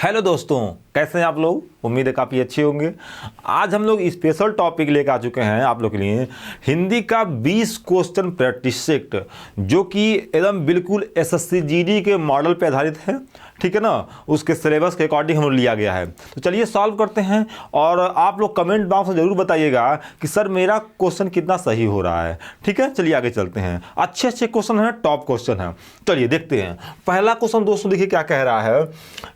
Hello दोस्तों, कैसे हैं आप लोग। उम्मीद है काफ़ी अच्छे होंगे। आज हम लोग स्पेशल टॉपिक लेकर आ चुके हैं आप लोग के लिए हिंदी का 20 क्वेश्चन प्रैक्टिस सेट, जो कि एकदम बिल्कुल एसएससी जीडी के मॉडल पे आधारित है। ठीक है ना, उसके सिलेबस के अकॉर्डिंग हम लोग लिया गया है। तो चलिए सॉल्व करते हैं और आप लोग कमेंट बॉक्स में ज़रूर बताइएगा कि सर मेरा क्वेश्चन कितना सही हो रहा है। ठीक है, चलिए आगे चलते हैं। अच्छे अच्छे क्वेश्चन हैं, टॉप क्वेश्चन है। चलिए देखते हैं। पहला क्वेश्चन दोस्तों देखिए क्या कह रहा है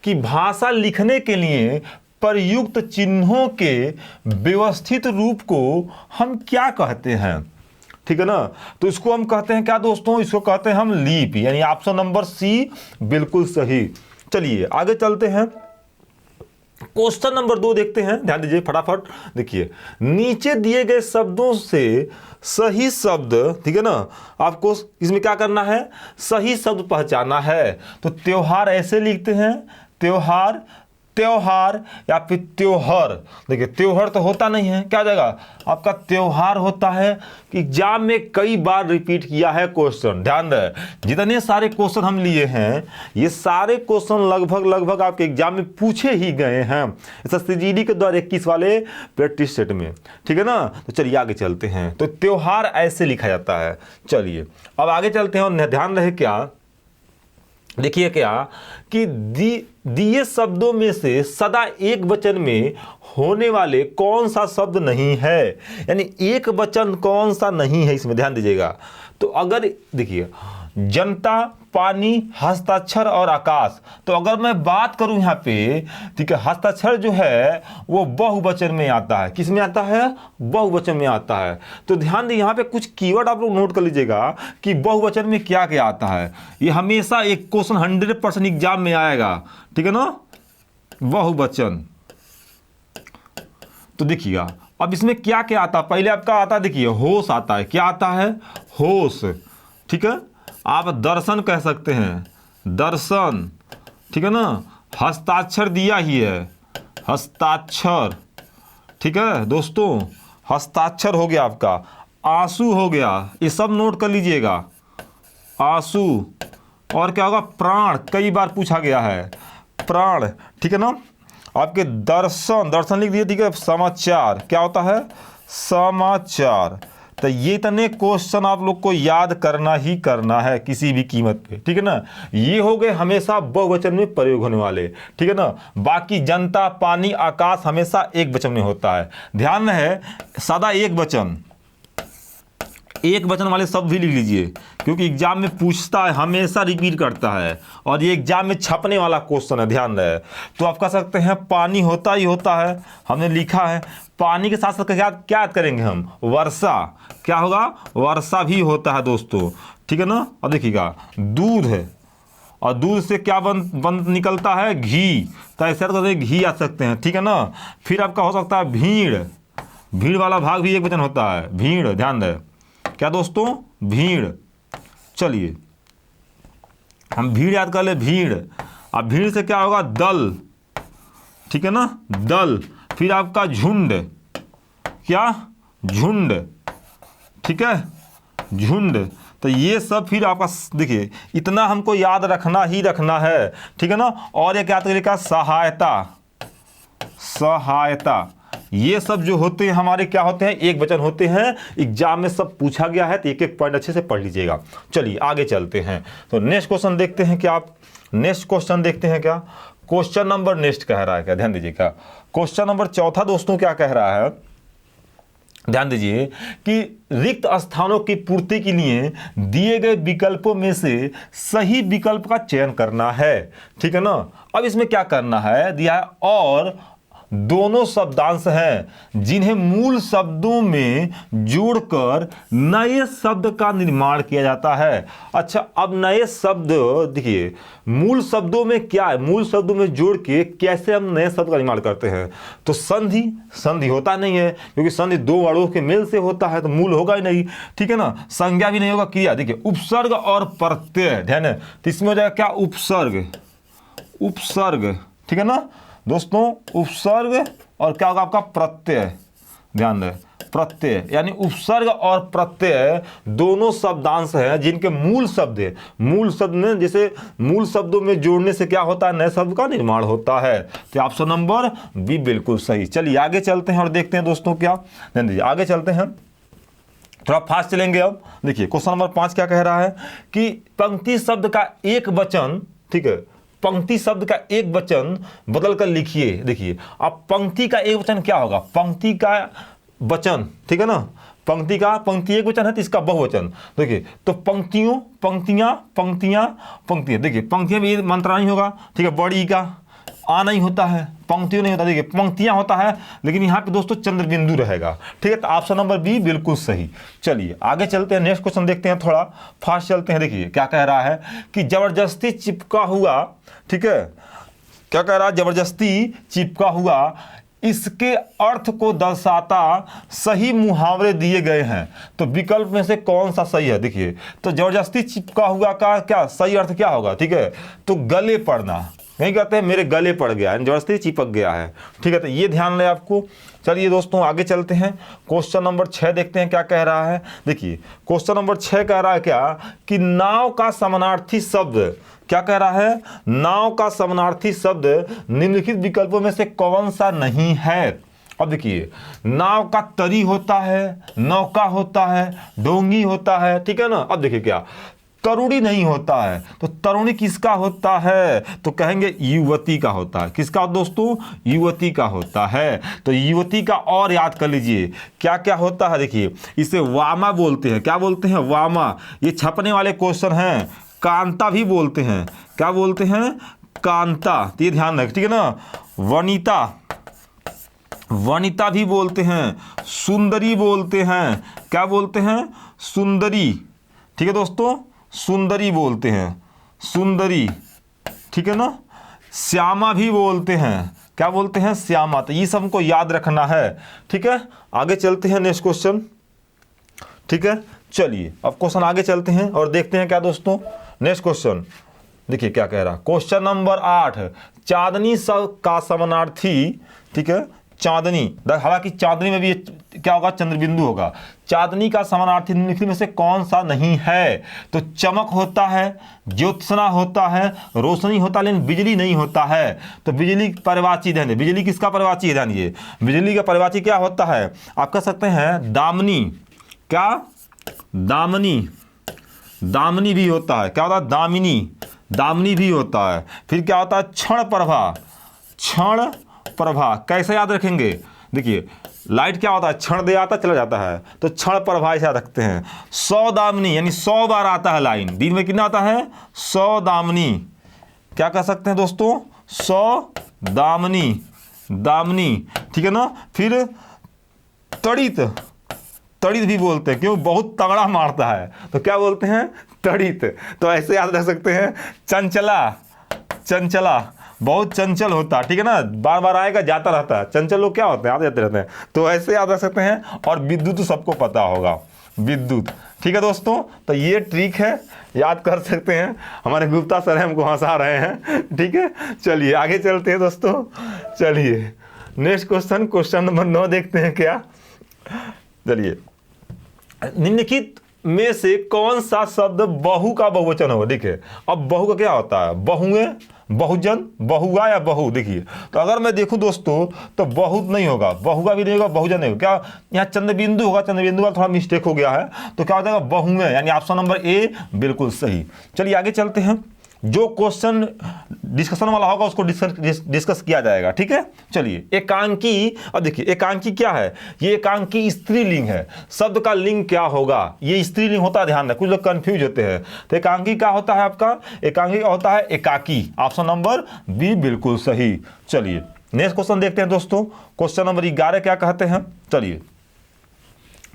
कि भाषा लिखने के लिए प्रयुक्त चिन्हों के व्यवस्थित रूप को हम क्या कहते हैं। ठीक है ना, तो इसको हम कहते हैं क्या दोस्तों, इसको कहते हैं हम लीप, यानी ऑप्शन नंबर सी बिल्कुल सही। चलिए आगे चलते हैं। क्वेश्चन नंबर 2 देखते हैं, ध्यान दीजिए फटाफट। देखिए नीचे दिए गए शब्दों से सही शब्द, ठीक है ना, आपको इसमें क्या करना है, सही शब्द पहचाना है। तो त्योहार ऐसे लिखते हैं, त्योहार, त्योहार या फिर त्योहर। देखिए त्योहर तो होता नहीं है, क्या हो जाएगा आपका त्योहार होता है। कि एग्जाम में कई बार रिपीट किया है क्वेश्चन, ध्यान रहे जितने सारे क्वेश्चन हम लिए हैं ये सारे क्वेश्चन लगभग आपके एग्जाम में पूछे ही गए हैं एसएससी जीडी के 2021 वाले प्रैक्टिस सेट में। ठीक है ना, तो चलिए आगे चलते हैं। तो त्योहार ऐसे लिखा जाता है। चलिए अब आगे चलते हैं और ध्यान रहे क्या, देखिए क्या कि दिए शब्दों में से सदा एक वचन में होने वाले कौन सा शब्द नहीं है, यानी एक वचन कौन सा नहीं है इसमें ध्यान दीजिएगा। तो अगर देखिए जनता, पानी, हस्ताक्षर और आकाश, तो अगर मैं बात करूं यहाँ पे, ठीक है, हस्ताक्षर जो है वो बहुवचन में आता है। किस में आता है, बहुवचन में आता है। तो ध्यान दीजिए यहाँ पे कुछ कीवर्ड आप लोग नोट कर लीजिएगा कि बहुवचन में क्या क्या आता है। ये हमेशा एक क्वेश्चन 100% एग्जाम में आएगा। ठीक है ना, बहुवचन। तो देखिएगा अब इसमें क्या क्या आता है। पहले आपका आता है, देखिए होश आता है। क्या आता है, होश। ठीक है, आप दर्शन कह सकते हैं, दर्शन। ठीक है ना, हस्ताक्षर दिया ही है, हस्ताक्षर। ठीक है दोस्तों, हस्ताक्षर हो गया आपका। आंसू हो गया, ये सब नोट कर लीजिएगा, आंसू। और क्या होगा, प्राण, कई बार पूछा गया है, प्राण। ठीक है ना, आपके दर्शन, दर्शन लिख दिए। ठीक है, समाचार, क्या होता है, समाचार। तो ये इतने क्वेश्चन आप लोग को याद करना ही करना है किसी भी कीमत पे। ठीक है ना, ये हो गए हमेशा बहुवचन में प्रयोग होने वाले। ठीक है ना, बाकी जनता, पानी, आकाश हमेशा एक वचन में होता है। ध्यान रहे सदा एक वचन, एक वचन वाले शब्द भी लिख लीजिए, क्योंकि एग्जाम में पूछता है, हमेशा रिपीट करता है और ये एग्जाम में छपने वाला क्वेश्चन है, ध्यान रहे। तो आप कह सकते हैं पानी होता ही होता है, हमने लिखा है। पानी के साथ साथ क्या याद करेंगे हम, वर्षा। क्या होगा, वर्षा भी होता है दोस्तों। ठीक है ना, अब देखिएगा दूध है, और दूध से क्या बन निकलता है, घी। तो ऐसे करते घी आ सकते हैं। ठीक है ना, फिर आपका हो सकता है भीड़, भीड़ वाला भाग भी एक वचन होता है, भीड़। ध्यान रहे क्या दोस्तों, भीड़। चलिए हम भीड़ याद कर ले, भीड़। अब भीड़ से क्या होगा, दल। ठीक है ना, दल। फिर आपका झुंड, क्या, झुंड। ठीक है, झुंड। तो ये सब फिर आपका देखिए इतना हमको याद रखना ही रखना है। ठीक है ना, और एक याद करिएगा सहायता, सहायता। ये सब जो होते हैं हमारे क्या होते हैं, एक वचन होते हैं। एग्जाम में सब पूछा गया है, तो एक एक पॉइंट अच्छे से पढ़ लीजिएगा। चलिए आगे चलते हैं। तो नेक्स्ट क्वेश्चन देखते हैं क्या, आप नेक्स्ट क्वेश्चन देखते हैं क्या। क्वेश्चन नंबर नेक्स्ट कह रहा है क्या, ध्यान दीजिएगा। क्वेश्चन नंबर 4 दोस्तों क्या कह रहा है, ध्यान दीजिए कि रिक्त स्थानों की पूर्ति के लिए दिए गए विकल्पों में से सही विकल्प का चयन करना है। ठीक है ना, अब इसमें क्या करना है, दिया है और दोनों शब्दांश हैं जिन्हें मूल शब्दों में जोड़कर नए शब्द का निर्माण किया जाता है। अच्छा, अब नए शब्द देखिए मूल शब्दों में क्या है, मूल शब्दों में जोड़ के कैसे हम नए शब्द का निर्माण करते हैं। तो संधि, संधि होता नहीं है क्योंकि संधि दो वर्णों के मेल से होता है, तो मूल होगा ही नहीं। ठीक है ना, संज्ञा भी नहीं होगा, क्रिया। देखिए उपसर्ग और प्रत्यय, ध्यान है, तो इसमें हो जाएगा क्या, उपसर्ग, उपसर्ग। ठीक है ना दोस्तों, उपसर्ग और क्या होगा आपका प्रत्यय। ध्यान रहे प्रत्यय, यानी उपसर्ग और प्रत्यय दोनों शब्दांश हैं जिनके मूल शब्द है, मूल शब्द में जैसे मूल शब्दों में जोड़ने से क्या होता है, नए शब्द का निर्माण होता है। तो ऑप्शन नंबर बी बिल्कुल सही। चलिए आगे चलते हैं और देखते हैं दोस्तों क्या, ध्यान दीजिए आगे चलते हैं, थोड़ा फास्ट चलेंगे। अब देखिए क्वेश्चन नंबर 5 क्या कह रहा है कि पंक्ति शब्द का एक वचन, ठीक है, पंक्ति शब्द का एक वचन बदल कर लिखिए। देखिए अब पंक्ति का एक वचन क्या होगा, पंक्ति का वचन, ठीक है ना, पंक्ति एक वचन है तो इसका बहुवचन। देखिए तो पंक्तियों, पंक्तियां, पंक्तियां, पंक्तियां, देखिए पंक्तियां भी मंत्रा नहीं होगा, ठीक है, बड़ी का आ नहीं होता है, पंक्तियों नहीं होता, देखिए पंक्तियां होता है, लेकिन यहाँ पे दोस्तों चंद्रबिंदु रहेगा, ठीक है। तो ऑप्शन नंबर बी बिल्कुल सही। चलिए आगे चलते हैं, नेक्स्ट क्वेश्चन देखते हैं, थोड़ा फास्ट चलते हैं। देखिए क्या कह रहा है कि जबरदस्ती चिपका हुआ, ठीक है, क्या कह रहा है, जबरदस्ती चिपका हुआ, इसके अर्थ को दर्शाता सही मुहावरे दिए गए हैं, तो विकल्प में से कौन सा सही है। देखिए तो जबरदस्ती चिपका हुआ का क्या सही अर्थ क्या होगा, ठीक है, तो गले पड़ना, नहीं कहते हैं मेरे गले पड़ गया, जबरदस्ती चिपक गया है, ठीक है, तो ये ध्यान रहे आपको। चलिए दोस्तों आगे चलते हैं, क्वेश्चन नंबर 6 देखते हैं क्या कह रहा है। देखिए क्वेश्चन नंबर 6 कह रहा है क्या कि नाव का समानार्थी शब्द, क्या कह रहा है, नाव का समानार्थी शब्द निम्नलिखित विकल्पों में से कौन सा नहीं है। अब देखिए नाव का तरी होता है, नौका होता है, डोंगी होता है, ठीक है ना। अब देखिए क्या तरुणी नहीं होता है, तो तरुणी किसका होता है, तो कहेंगे युवती का होता है। किसका दोस्तों, युवती का होता है। तो युवती का और याद कर लीजिए क्या क्या होता है। देखिए इसे वामा बोलते हैं, क्या बोलते हैं, वामा। ये छपने वाले क्वेश्चन हैं। कांता भी बोलते हैं, क्या बोलते हैं, कांता, तो ये ध्यान रखें, ठीक है ना। वनिता, वनिता भी बोलते हैं, सुंदरी बोलते हैं, क्या बोलते हैं, सुंदरी, ठीक है दोस्तों, सुंदरी बोलते हैं, सुंदरी, ठीक है ना। श्यामा भी बोलते हैं, क्या बोलते हैं, श्यामा। तो ये सब हमको याद रखना है, ठीक है। आगे चलते हैं नेक्स्ट क्वेश्चन, ठीक है। चलिए अब क्वेश्चन आगे चलते हैं और देखते हैं क्या दोस्तों, नेक्स्ट क्वेश्चन देखिए क्या कह रहा, क्वेश्चन नंबर 8, चांदनी का समानार्थी, ठीक है, चांदनी, हालांकि चांदनी में भी क्या होगा, चंद्रबिंदु होगा। चांदनी का समानार्थी निम्नलिखित में से कौन सा नहीं है, तो चमक होता है, ज्योत्सना होता है, रोशनी होता है, लेकिन बिजली नहीं होता है। तो बिजली पर्यायवाची, ध्यान, बिजली किसका पर्यायवाची है, ध्यान, ये बिजली का पर्यायवाची क्या होता है, आप कह सकते हैं दामिनी, क्या, दामिनी, दामिनी भी होता है, क्या होता है, दामिनी, दामिनी भी होता है। फिर क्या होता है, क्षण प्रभा, क्षण प्रभा, कैसे याद रखेंगे, देखिए लाइट क्या होता है, क्षण दे आता चला जाता है, तो क्षण प्रभा ऐसा रखते हैं। 100 दामिनी, यानी 100 बार आता है लाइन, दिन में कितना आता है, 100 दामिनी, क्या कह सकते हैं दोस्तों, 100 दामिनी, दामिनी, ठीक है ना। फिर तड़ित, तड़ित भी बोलते हैं, क्यों, बहुत तगड़ा मारता है, तो क्या बोलते हैं, तड़ित। तो ऐसे याद रख सकते हैं। चंचला, चंचला, बहुत चंचल होता है, ठीक है ना, बार बार आएगा जाता रहता है, चंचल लोग क्या होते हैं, आते जाते रहते हैं, तो ऐसे याद रख सकते हैं। और विद्युत सबको पता होगा, विद्युत, ठीक है दोस्तों। तो ये ट्रिक है, याद कर सकते हैं, हमारे गुप्ता सर हमको हंसा रहे हैं, ठीक है। चलिए आगे चलते हैं दोस्तों। चलिए नेक्स्ट क्वेश्चन, क्वेश्चन नंबर 9 देखते हैं क्या। चलिए निम्नलिखित में से कौन सा शब्द बहु का बहुवचन होगा। देखिए अब बहु का क्या होता है, बहुएं, बहुजन, बहुआ या बहु। देखिए तो अगर मैं देखूं दोस्तों तो बहुत नहीं होगा, बहुआ भी नहीं होगा, बहुजन नहीं होगा, क्या यहाँ चंद्रबिंदु होगा, चंद्रबिंदु का थोड़ा मिस्टेक हो गया है, तो क्या हो जाएगा, बहुएं, यानी ऑप्शन नंबर ए बिल्कुल सही। चलिए आगे चलते हैं, जो क्वेश्चन डिस्कशन वाला होगा उसको डिस्कस किया जाएगा, ठीक है। चलिए एकांकी, अब देखिए एकांकी क्या है, ये एकांकी स्त्रीलिंग है, शब्द का लिंग क्या होगा, ये स्त्रीलिंग होता है, ध्यान रखें, कुछ लोग कंफ्यूज होते हैं। तो एकांकी क्या होता है आपका, एकांकी होता है एकाकी, ऑप्शन नंबर बी बिल्कुल सही। चलिए नेक्स्ट क्वेश्चन देखते हैं दोस्तों, क्वेश्चन नंबर 11 क्या कहते हैं। चलिए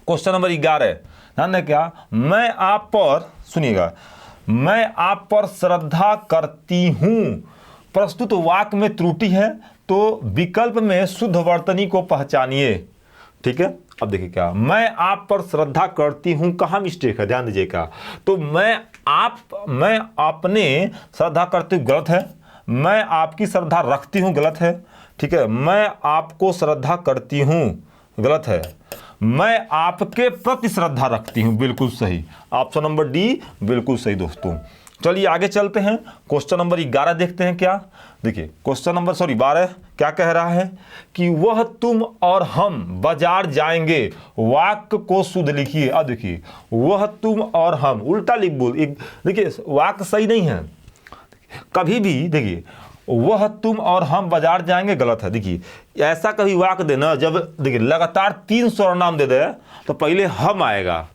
क्वेश्चन नंबर 11 ध्यान दें, क्या, मैं आप पर, सुनिएगा, मैं आप पर श्रद्धा करती हूं, प्रस्तुत वाक्य में त्रुटि है तो विकल्प में शुद्ध वर्तनी को पहचानिए, ठीक है। अब देखिए क्या, मैं आप पर श्रद्धा करती हूं, कहाँ मिस्टेक है, ध्यान दीजिएगा। तो मैं अपने श्रद्धा करती हूं गलत है, मैं आपकी श्रद्धा रखती हूं गलत है, ठीक है। मैं आपको श्रद्धा करती हूं गलत है, मैं आपके प्रति श्रद्धा रखती हूं। बिल्कुल सही, ऑप्शन नंबर डी बिल्कुल सही दोस्तों। चलिए आगे चलते हैं, क्वेश्चन नंबर 11 देखते हैं क्या। देखिए क्वेश्चन नंबर 12 क्या कह रहा है कि वह तुम और हम बाजार जाएंगे। वाक्य को शुद्ध लिखिए। अब देखिए वह तुम और हम उल्टा लिख बोल, देखिए वाक्य सही नहीं है कभी भी। देखिए वह तुम और हम बाजार जाएंगे गलत है। देखिए ऐसा कभी वाक्य देना जब देखिए लगातार 3 सर्वनाम दे दे तो पहले हम आएगा,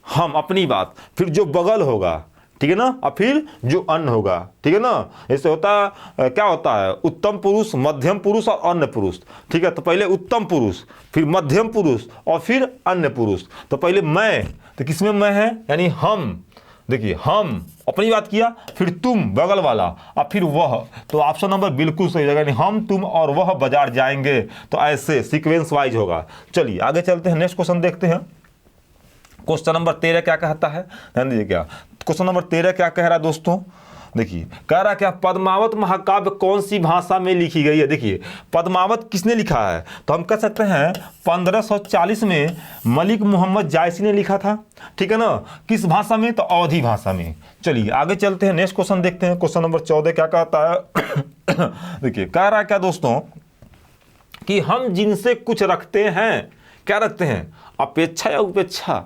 हम अपनी बात, फिर जो बगल होगा, ठीक है ना, और फिर जो अन्य होगा, ठीक है ना। ऐसे होता क्या होता है, उत्तम पुरुष, मध्यम पुरुष और अन्य पुरुष, ठीक है। तो पहले उत्तम पुरुष, फिर मध्यम पुरुष और फिर अन्य पुरुष। तो पहले मैं, तो किसमें मैं है, यानी हम। देखिए हम अपनी बात किया, फिर तुम बगल वाला और फिर वह। तो ऑप्शन नंबर बिल्कुल सही जगह, यानी हम तुम और वह बाजार जाएंगे। तो ऐसे सीक्वेंस वाइज होगा। चलिए आगे चलते हैं, नेक्स्ट क्वेश्चन देखते हैं। क्वेश्चन नंबर 13 क्या कहता है, ध्यान दीजिए क्या क्वेश्चन नंबर 13 क्या कह रहा है दोस्तों। देखिए कह रहा क्या, पद्मावत महाकाव्य कौन सी भाषा में लिखी गई है। देखिए पद्मावत किसने लिखा है, तो हम कह सकते हैं 1540 में मलिक मोहम्मद जायसी ने लिखा था, ठीक है ना। किस भाषा में, तो अवधी भाषा में। चलिए आगे चलते हैं, नेक्स्ट क्वेश्चन देखते हैं। क्वेश्चन नंबर 14 क्या कहता है देखिए कह रहा क्या दोस्तों कि हम जिनसे कुछ रखते हैं, क्या रखते हैं, अपेक्षा या उपेक्षा।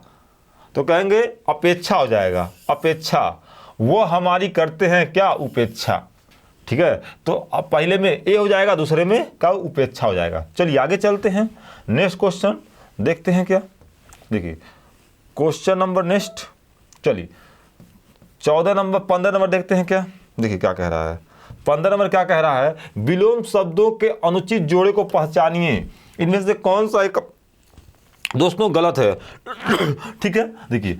तो कहेंगे अपेक्षा हो जाएगा, अपेक्षा। वो हमारी करते हैं क्या, उपेक्षा, ठीक है। तो अब पहले में ए हो जाएगा, दूसरे में क्या, उपेक्षा हो जाएगा। चलिए आगे चलते हैं, नेक्स्ट क्वेश्चन देखते हैं क्या। देखिए क्वेश्चन नंबर नेक्स्ट, चलिए 15 नंबर देखते हैं क्या। देखिए क्या कह रहा है, 15 नंबर क्या कह रहा है, विलोम शब्दों के अनुचित जोड़े को पहचानिए। इनमें से कौन सा एक दोस्तों गलत है, ठीक है। देखिए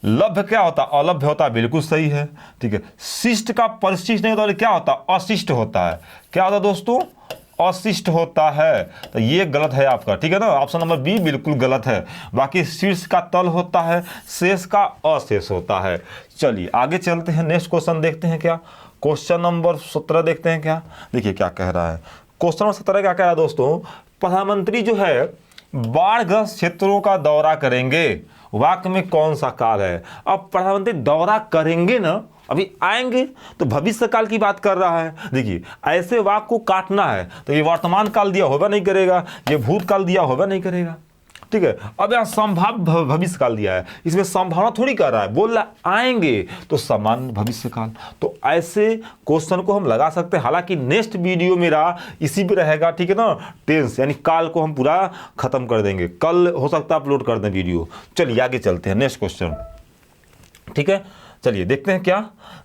लभ्य क्या होता, अलभ्य होता है, बिल्कुल सही है, ठीक है। शिष्ट का परिशिष्ट नहीं होता, क्या होता, अशिष्ट होता है। क्या होता दोस्तों, अशिष्ट होता है। तो ये गलत है आपका, ठीक है ना। ऑप्शन नंबर बी बिल्कुल गलत है। बाकी शीर्ष का तल होता है, शेष का अशेष होता है। चलिए आगे चलते हैं, नेक्स्ट क्वेश्चन देखते हैं क्या। क्वेश्चन नंबर 17 देखते हैं क्या। देखिए क्या कह रहा है, क्वेश्चन नंबर 17 क्या कह रहा है दोस्तों, प्रधानमंत्री जो है बाढ़ग्रस्त क्षेत्रों का दौरा करेंगे। वाक्य में कौन सा काल है। अब प्रधानमंत्री दौरा करेंगे ना, अभी आएंगे, तो भविष्य काल की बात कर रहा है। देखिए ऐसे वाक्य को काटना है तो ये वर्तमान काल दिया होगा नहीं करेगा, ये भूतकाल दिया होगा नहीं करेगा, ठीक है। अब यहाँ संभाव्य भविष्य काल दिया है, इसमें संभावना थोड़ी कर रहा है, बोल रहा आएंगे तो सामान्य भविष्य काल। तो ऐसे क्वेश्चन को हम लगा सकते हैं। हालांकि नेक्स्ट वीडियो मेरा इसी पे रहेगा, ठीक है ना। टेंस यानी काल को हम पूरा खत्म कर देंगे, कल हो सकता है अपलोड कर दें वीडियो। चलिए आगे चलते हैं, नेक्स्ट क्वेश्चन, ठीक है। चलिए देखते हैं क्या।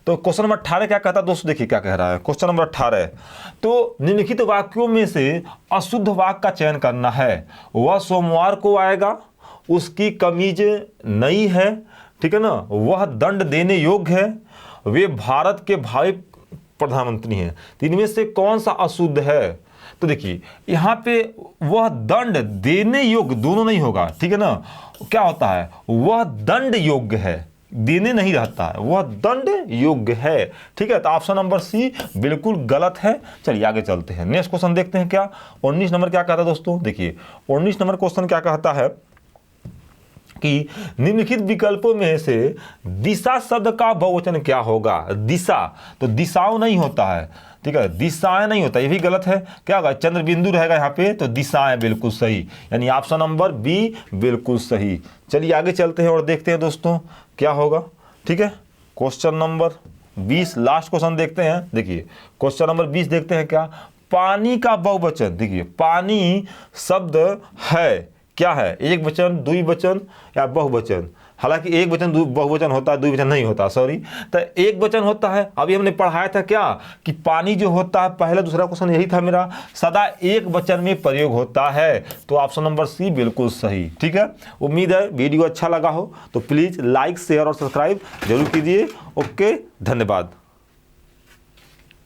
तो क्वेश्चन नंबर 18 क्या कहता है दोस्तों। देखिए क्या कह रहा है, क्वेश्चन नंबर 18, तो निम्नलिखित वाक्यों में से अशुद्ध वाक्य का चयन करना है। वह सोमवार को आएगा, उसकी कमीज नई है, ठीक है ना, वह दंड देने योग्य है, वे भारत के भावी प्रधानमंत्री हैं। तो इनमें से कौन सा अशुद्ध है। तो देखिए यहाँ पे वह दंड देने योग्य दोनों नहीं होगा, ठीक है ना। क्या होता है, वह दंड योग्य है, देने नहीं रहता है, वह दंड योग्य है, ठीक है। तो ऑप्शन नंबर सी बिल्कुल गलत है। चलिए आगे चलते हैं, नेक्स्ट क्वेश्चन देखते हैं क्या। 19 नंबर क्या कहता है दोस्तों। देखिए 19 नंबर क्वेश्चन क्या कहता है कि निम्नलिखित विकल्पों में से दिशा शब्द का बहुवचन क्या होगा। दिशा, तो दिशाओं नहीं होता है, ठीक है, दिशाएं नहीं होता, ये भी गलत है। क्या होगा, चंद्र बिंदु रहेगा यहाँ पे, तो दिशाएं बिल्कुल सही, यानी ऑप्शन नंबर बी बिल्कुल सही। चलिए आगे चलते हैं और देखते हैं दोस्तों क्या होगा, ठीक है। क्वेश्चन नंबर 20 लास्ट क्वेश्चन देखते हैं। देखिए क्वेश्चन नंबर 20 देखते हैं क्या, पानी का बहुवचन। देखिए पानी शब्द है, क्या है, एक वचन, द्विवचन या बहुवचन। हालांकि एक वचन बहुवचन होता है, द्विवचन नहीं होता, सॉरी। तो एक वचन होता है। अभी हमने पढ़ाया था क्या कि पानी जो होता है, पहला दूसरा क्वेश्चन यही था मेरा, सदा एक वचन में प्रयोग होता है। तो ऑप्शन नंबर सी बिल्कुल सही, ठीक है। उम्मीद है वीडियो अच्छा लगा हो तो प्लीज़ लाइक, शेयर और सब्सक्राइब जरूर कीजिए। ओके, धन्यवाद।